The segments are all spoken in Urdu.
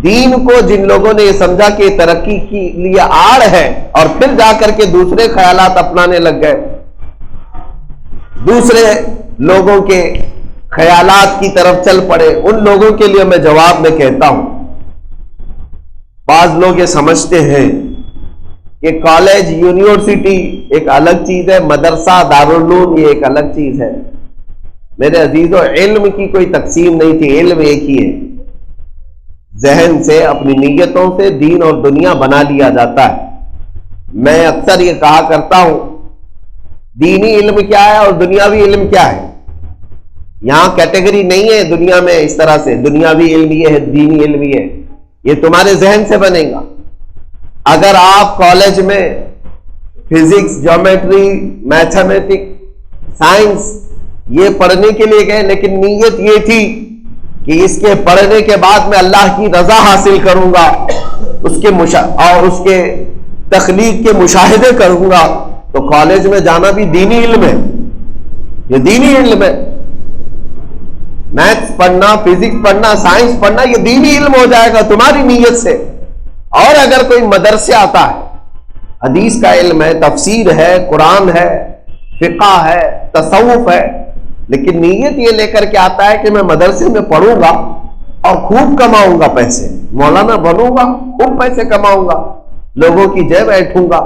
دین کو جن لوگوں نے یہ سمجھا کہ ترقی کے لیے آڑ ہے اور پھر جا کر کے دوسرے خیالات اپنانے لگ گئے، دوسرے لوگوں کے خیالات کی طرف چل پڑے، ان لوگوں کے لیے میں جواب میں کہتا ہوں، بعض لوگ یہ سمجھتے ہیں کہ کالج یونیورسٹی ایک الگ چیز ہے، مدرسہ دارالعلوم یہ ایک الگ چیز ہے۔ میرے عزیزو، علم کی کوئی تقسیم نہیں تھی، علم ایک ہی ہے۔ ذہن سے، اپنی نیتوں سے دین اور دنیا بنا لیا جاتا ہے۔ میں اکثر یہ کہا کرتا ہوں، دینی علم کیا ہے اور دنیاوی علم کیا ہے؟ یہاں کیٹیگری نہیں ہے دنیا میں اس طرح سے، دنیاوی علم یہ ہے، دینی علم یہ ہے، یہ تمہارے ذہن سے بنے گا۔ اگر آپ کالج میں فزکس، جیومیٹری، میتھمیٹکس، سائنس یہ پڑھنے کے لیے گئے، لیکن نیت یہ تھی کہ اس کے پڑھنے کے بعد میں اللہ کی رضا حاصل کروں گا، اور اس کے تخلیق کے مشاہدے کروں گا، تو کالج میں جانا بھی دینی علم ہے، یہ دینی علم ہے۔ میتھس پڑھنا، فزکس پڑھنا، سائنس پڑھنا یہ دینی علم ہو جائے گا تمہاری نیت سے۔ اور اگر کوئی مدرسے آتا ہے، حدیث کا علم ہے، تفسیر ہے، قرآن ہے، فقہ ہے، تصوف ہے، لیکن نیت یہ لے کر کے آتا ہے کہ میں مدرسے میں پڑھوں گا اور خوب کماؤں گا پیسے، مولانا بنوں گا، خوب پیسے کماؤں گا، لوگوں کی جے بیٹھوں گا،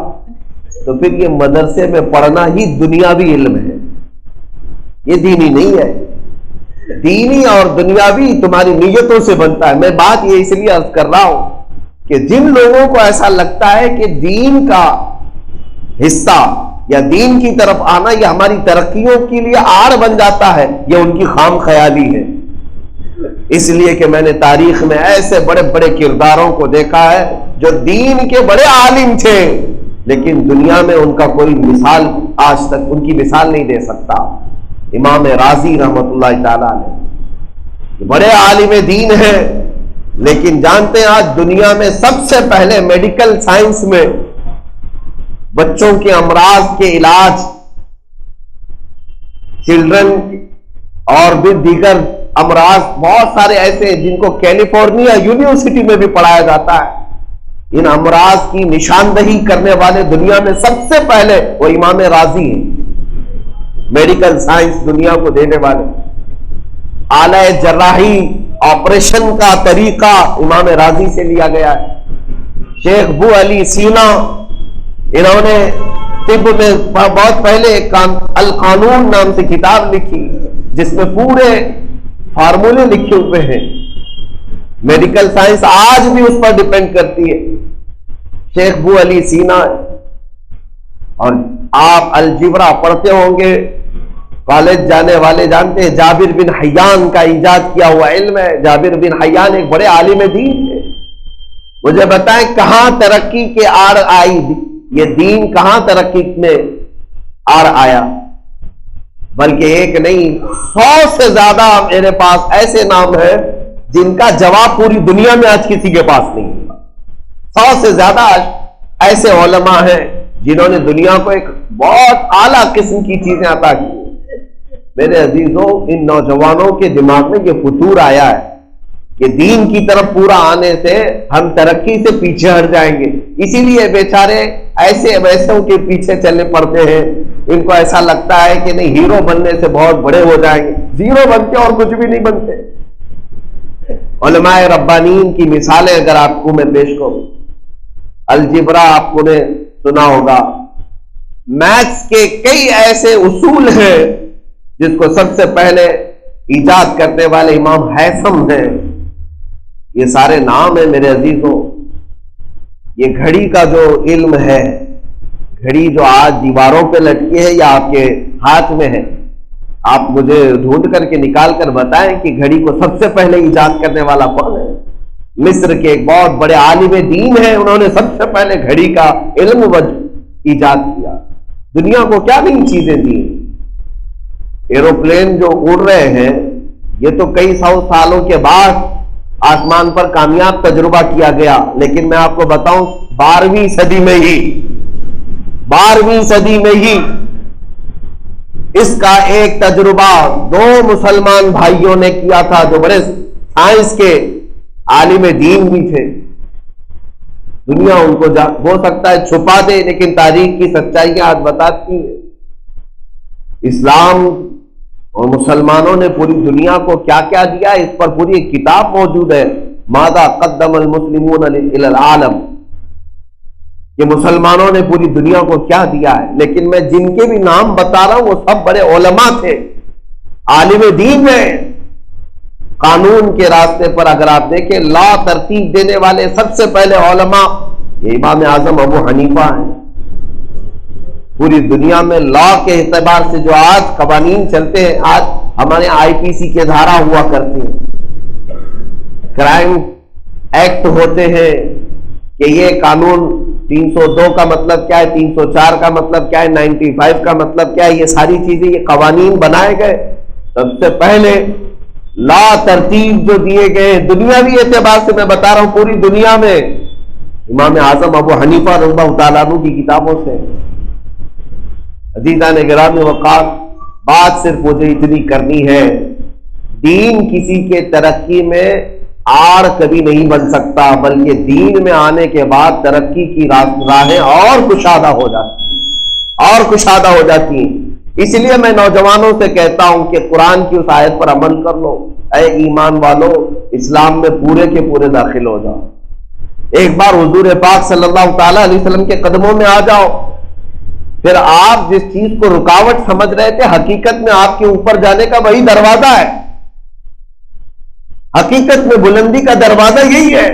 تو پھر یہ مدرسے میں پڑھنا ہی دنیاوی علم ہے، یہ دینی نہیں ہے۔ دینی اور دنیاوی تمہاری نیتوں سے بنتا ہے۔ میں بات یہ اس لیے عرض کر رہا ہوں کہ جن لوگوں کو ایسا لگتا ہے کہ دین کا حصہ یا دین کی طرف آنا یہ ہماری ترقیوں کے لیے آڑ بن جاتا ہے، یہ ان کی خام خیالی ہے۔ اس لیے کہ میں نے تاریخ میں ایسے بڑے بڑے کرداروں کو دیکھا ہے جو دین کے بڑے عالم تھے، لیکن دنیا میں ان کا کوئی مثال آج تک ان کی مثال نہیں دے سکتا۔ امام رازی رحمۃ اللہ تعالی علیہ بڑے عالم دین ہیں، لیکن جانتے ہیں آج دنیا میں سب سے پہلے میڈیکل سائنس میں بچوں کے امراض کے علاج، چلڈرن اور بھی دیگر امراض بہت سارے ایسے ہیں جن کو کیلیفورنیا یونیورسٹی میں بھی پڑھایا جاتا ہے۔ ان امراض کی نشاندہی کرنے والے دنیا میں سب سے پہلے وہ امام رازی ہیں، میڈیکل سائنس دنیا کو دینے والے۔ آلہ جراحی، آپریشن کا طریقہ امام رازی سے لیا گیا ہے۔ شیخ ابو علی سینا، انہوں نے طب میں بہت پہلے القانون نام سے کتاب لکھی جس میں پورے فارمولے لکھے ہوئے ہیں۔ میڈیکل سائنس آج بھی اس پر ڈیپینڈ کرتی ہے، شیخ ابو علی سینا۔ اور آپ الجبرا پڑھتے ہوں گے، کالج جانے والے جانتے ہیں، جابر بن حیان کا ایجاد کیا ہوا علم ہے۔ جابر بن حیان ایک بڑے عالم دین تھے۔ مجھے بتائیں کہاں ترقی کے آڑ آئی، یہ دین کہاں ترقی میں آڑ آیا؟ بلکہ ایک نہیں، 100 سے زیادہ میرے پاس ایسے نام ہیں جن کا جواب پوری دنیا میں آج کسی کے پاس نہیں ہے۔ 100 سے زیادہ ایسے علماء ہیں جنہوں نے دنیا کو ایک بہت اعلیٰ قسم کی چیزیں عطا کی۔ میرے عزیزوں، ان نوجوانوں کے دماغ میں یہ فطور آیا ہے کہ دین کی طرف پورا آنے سے ہم ترقی سے پیچھے ہٹ جائیں گے، اسی لیے بیچارے ایسے ویسوں کے پیچھے چلنے پڑتے ہیں۔ ان کو ایسا لگتا ہے کہ نہیں، ہیرو بننے سے بہت بڑے ہو جائیں گے، زیرو بنتے اور کچھ بھی نہیں بنتے۔ علماء ربانیین کی مثالیں اگر آپ کو میں پیش کروں، الجبرا آپ کو نے سنا ہوگا، میتھس کے کئی ایسے اصول ہیں جس کو سب سے پہلے ایجاد کرنے والے امام ہیثم ہیں۔ یہ سارے نام ہیں میرے عزیزوں۔ یہ گھڑی کا جو علم ہے، گھڑی جو آج دیواروں پہ لٹکی ہے یا آپ کے ہاتھ میں ہے، آپ مجھے ڈھونڈ کر کے نکال کر بتائیں کہ گھڑی کو سب سے پہلے ایجاد کرنے والا کون ہے؟ مصر کے ایک بہت بڑے عالم دین ہیں، انہوں نے سب سے پہلے گھڑی کا علم ایجاد کیا۔ دنیا کو کیا نئی چیزیں دی؟ ایروپلین جو اڑ رہے ہیں، یہ تو کئی 100 سالوں کے بعد آسمان پر کامیاب تجربہ کیا گیا، لیکن میں آپ کو بتاؤں 12ویں صدی میں ہی اس کا ایک تجربہ 2 مسلمان بھائیوں نے کیا تھا جو بڑے سائنس کے عالم دین بھی تھے. دنیا ان کو ہو سکتا ہے چھپا دے، لیکن تاریخ کی سچائیاں آج بتاتی ہیں. اسلام اور مسلمانوں نے پوری دنیا کو کیا کیا دیا، اس پر پوری ایک کتاب موجود ہے، ماذا قدم المسلمون الی العالم، کہ مسلمانوں نے پوری دنیا کو کیا دیا ہے. لیکن میں جن کے بھی نام بتا رہا ہوں وہ سب بڑے علماء تھے، عالم دین ہیں. قانون کے راستے پر اگر آپ دیکھیں لا ترتیب دینے والے سب سے پہلے علماء یہ امام اعظم ابو حنیفہ ہیں. پوری دنیا میں لا کے اعتبار سے جو آج قوانین چلتے ہیں، آج ہمارے آئی پی سی کے دھارا ہوا کرتے ہیں، کرائم ایکٹ ہوتے ہیں کہ یہ قانون 302 کا مطلب کیا ہے، 304 کا مطلب کیا ہے، 95 کا مطلب کیا ہے، یہ ساری چیزیں یہ قوانین بنائے گئے. سب سے پہلے لا ترتیب جو دیے گئے دنیاوی اعتبار سے میں بتا رہا ہوں پوری دنیا میں امام اعظم ابو حنیفہ رضی اللہ تعالیٰ عنہ کی کتابوں سے. عزیزان گرامی وقار، بات صرف مجھے اتنی کرنی ہے، دین کسی کے ترقی میں آڑ کبھی نہیں بن سکتا، بلکہ دین میں آنے کے بعد ترقی کی راہیں اور کشادہ ہو جاتی ہیں. اس لیے میں نوجوانوں سے کہتا ہوں کہ قرآن کی اس آیت پر عمل کر لو. اے ایمان والو، اسلام میں پورے کے پورے داخل ہو جاؤ. ایک بار حضور پاک صلی اللہ تعالی علیہ وسلم کے قدموں میں آ جاؤ، پھر آپ جس چیز کو رکاوٹ سمجھ رہے تھے، حقیقت میں آپ کے اوپر جانے کا وہی دروازہ ہے. حقیقت میں بلندی کا دروازہ یہی ہے.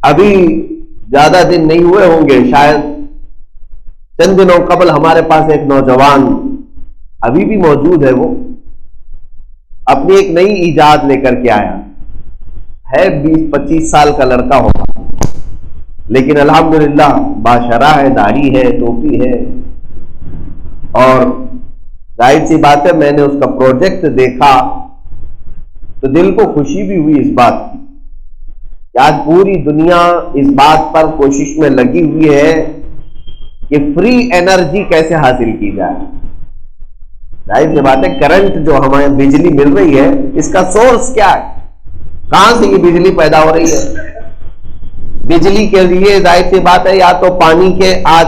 ابھی زیادہ دن نہیں ہوئے ہوں گے، شاید چند دنوں قبل ہمارے پاس ایک نوجوان ابھی بھی موجود ہے، وہ اپنی ایک نئی ایجاد لے کر کے آیا ہے. 20-25 سال کا لڑکا ہوگا، لیکن الحمدللہ باشرہ ہے، داڑھی ہے، ٹوپی ہے. اور ظاہر سی بات ہے میں نے اس کا پروجیکٹ دیکھا تو دل کو خوشی بھی ہوئی اس بات کی کہ آج پوری دنیا اس بات پر کوشش میں لگی ہوئی ہے کہ فری انرجی کیسے حاصل کی جائے. ظاہر سی بات ہے کرنٹ جو ہمیں بجلی مل رہی ہے اس کا سورس کیا ہے، کہاں سے یہ بجلی پیدا ہو رہی ہے. بجلی کے لیے ظاہر سی بات ہے یا تو پانی کے آج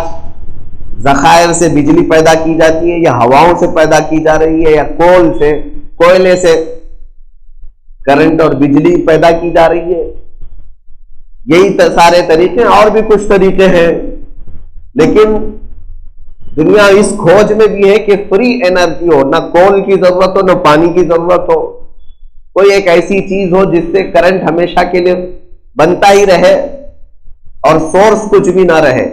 ذخائر سے بجلی پیدا کی جاتی ہے، یا ہواؤں سے پیدا کی جا رہی ہے، یا کول سے، کوئلے سے کرنٹ اور بجلی پیدا کی جا رہی ہے. یہی سارے طریقے، اور بھی کچھ طریقے ہیں، لیکن دنیا اس کھوج میں بھی ہے کہ فری انرجی ہو، نہ کول کی ضرورت ہو، نہ پانی کی ضرورت ہو، کوئی ایک ایسی چیز ہو جس سے کرنٹ ہمیشہ کے لیے بنتا ہی رہے اور سورس کچھ بھی نہ رہے.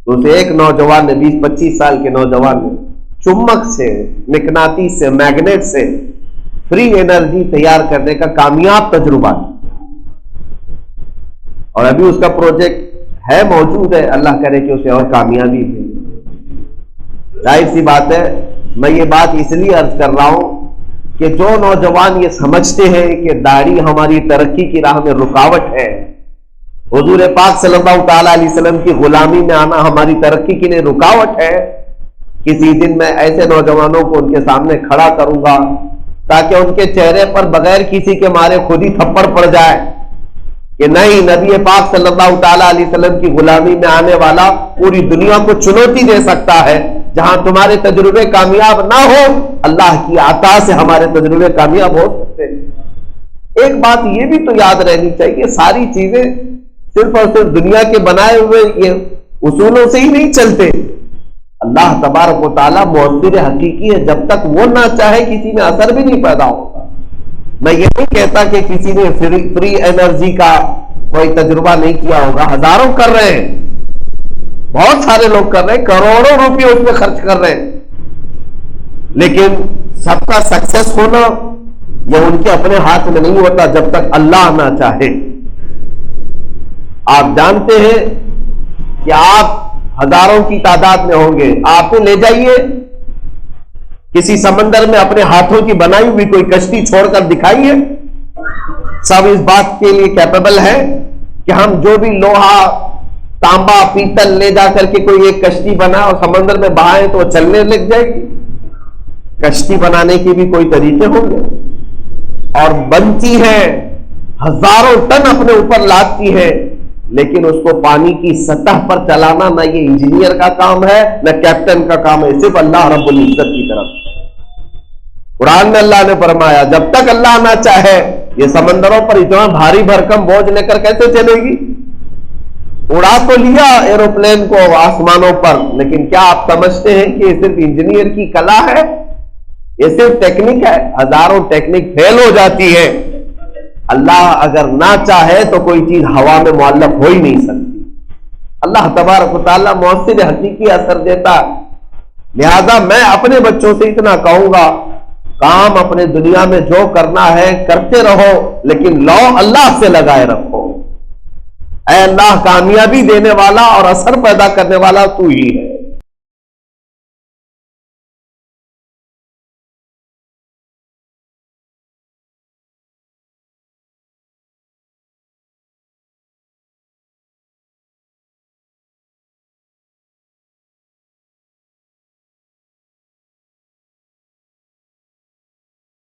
تو اسے ایک نوجوان نے، 20-25 سال کے نوجوان نے چمک سے، مقناطیس سے، میگنیٹ سے فری انرجی تیار کرنے کا کامیاب تجربہ کیا، اور ابھی اس کا پروجیکٹ ہے، موجود ہے. اللہ کرے کہ اسے اور کامیابی ملے. ظاہر سی بات ہے میں یہ بات اس لیے عرض کر رہا ہوں کہ جو نوجوان یہ سمجھتے ہیں کہ داڑھی ہماری ترقی کی راہ میں رکاوٹ ہے، حضور پاک صلی اللہ تعالی علیہ وسلم کی غلامی میں آنا ہماری ترقی کے لیے رکاوٹ ہے، کسی دن میں ایسے نوجوانوں کو ان کے سامنے کھڑا کروں گا تاکہ ان کے چہرے پر بغیر کسی کے مارے خود ہی تھپڑ پڑ جائے کہ نہیں، نبی پاک صلی اللہ تعالی علیہ وسلم کی غلامی میں آنے والا پوری دنیا کو چنوتی دے سکتا ہے. جہاں تمہارے تجربے کامیاب نہ ہو، اللہ کی عطا سے ہمارے تجربے کامیاب ہو سکتے ہیں. ایک بات یہ بھی تو یاد رہنی چاہیے، ساری چیزیں صرف اور صرف دنیا کے بنائے ہوئے یہ اصولوں سے ہی نہیں چلتے. اللہ تبارک و تعالیٰ مؤثر حقیقی ہے، جب تک وہ نہ چاہے کسی میں اثر بھی نہیں پیدا ہوگا. میں یہ نہیں کہتا کہ کسی نے فری انرجی کا کوئی تجربہ نہیں کیا ہوگا، ہزاروں کر رہے ہیں، بہت سارے لوگ کر رہے ہیں، کروڑوں روپے اس میں خرچ کر رہے ہیں، لیکن سب کا سکسیس ہونا یہ ان کے اپنے ہاتھ میں نہیں ہوتا جب تک اللہ نہ چاہے. آپ جانتے ہیں کہ آپ ہزاروں کی تعداد میں ہوں گے، آپ کو لے جائیے کسی سمندر میں اپنے ہاتھوں کی بنائی ہوئی کوئی کشتی چھوڑ کر دکھائیے، سب اس بات کے لیے کیپیبل ہے کہ ہم جو بھی لوہا، تانبا، پیتل لے جا کر کے کوئی ایک کشتی بنا اور سمندر میں بہائیں تو وہ چلنے لگ جائے گی. کشتی بنانے کے بھی کوئی طریقے ہوں گے. اور بنتی ہیں، ہزاروں ٹن اپنے اوپر لاتی ہیں، لیکن اس کو پانی کی سطح پر چلانا نہ یہ انجینئر کا کام ہے نہ کیپٹن کا کام ہے، صرف اللہ رب العزت کی طرف۔ قرآن میں اللہ نے فرمایا جب تک اللہ نہ چاہے یہ سمندروں پر اتنا بھاری بھرکم بوجھ لے کر کیسے چلے گی؟ اڑا تو لیا ایروپلین کو آسمانوں پر، لیکن کیا آپ سمجھتے ہیں کہ یہ صرف انجینئر کی کلا ہے؟ یہ صرف ٹیکنک ہے؟ ہزاروں ٹیکنک فیل ہو جاتی ہے، اللہ اگر نہ چاہے تو کوئی چیز ہوا میں معلق ہو ہی نہیں سکتی۔ اللہ تبارک و تعالیٰ مؤثر حقیقی اثر دیتا، لہذا میں اپنے بچوں سے اتنا کہوں گا، کام اپنے دنیا میں جو کرنا ہے کرتے رہو، لیکن لو اللہ سے لگائے رکھو۔ اے اللہ، کامیابی دینے والا اور اثر پیدا کرنے والا تو ہی ہے۔